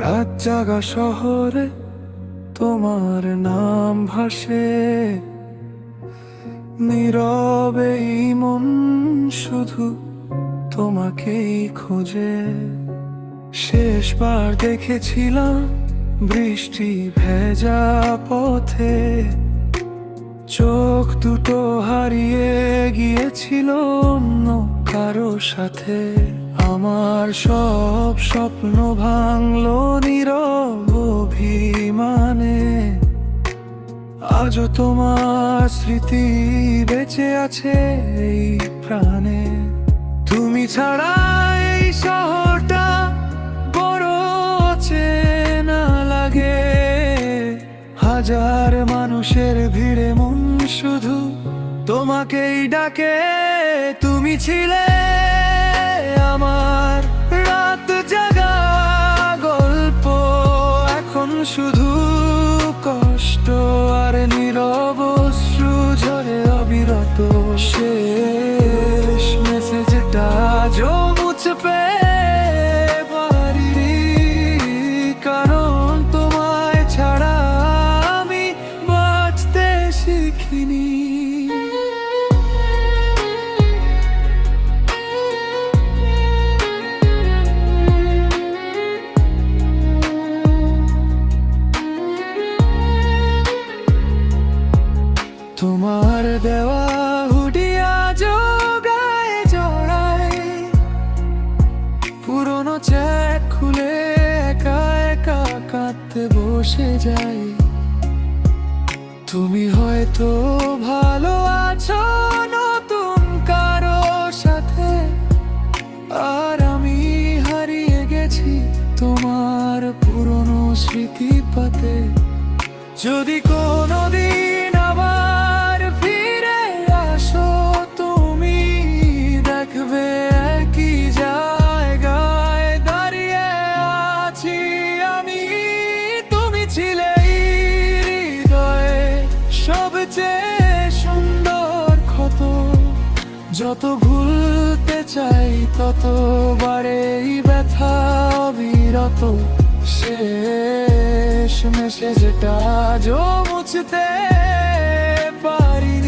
রাত জাগা শহরে তোমার নাম ভাসে, নীরবে এই মন শুধু তোমাকেই খোঁজে। শেষবার দেখেছিলাম বৃষ্টি ভেজা পথে, চোখ দুটো হারিয়ে গিয়েছিল অন্য কারো সাথে। আমার সব স্বপ্ন ভাঙলো নীরব অভিমানে, আজও তোমার স্মৃতি বেঁচে আছে এই প্রাণে। তুমি ছাড়া এই শহরটা বড় চেনা লাগে, হাজার মানুষের ভিড়ে মন শুধু তোমাকেই ডাকে। তুমি ছিলে আমার রাত জাগা গল্প, এখন শুধু কষ্ট আর নীরব অশ্রু ঝরে অবিরত। শেষ মেসেজটা আজও মুছবে পারিনি, কারণ তোমায় ছাড়া আমি বাঁচতে শিখিনি। তোমার দেওয়া হুডিয়া জোগায় জড়ায়, পুরনো চ্যাট খুলে একা একা কাঁদতে বসে যাই। তুমি হয়তো ভালো আছো নতুন কারো সাথে, আর আমি হারিয়ে গেছি তোমার পুরনো স্মৃতি পাতে। যদি কোনোদিন আবার ফিরে আসো তুমি, দেখবে একই জায়গায় দাঁড়িয়ে আছি আমি। তুমি ছিলে হৃদয়ে সবচেয়ে সুন্দর ক্ষত, যত ভুলতে চাই ততবারেই ব্যথা অবিরত। শেষ মেসেজটা আজও মুছতে পারিনি।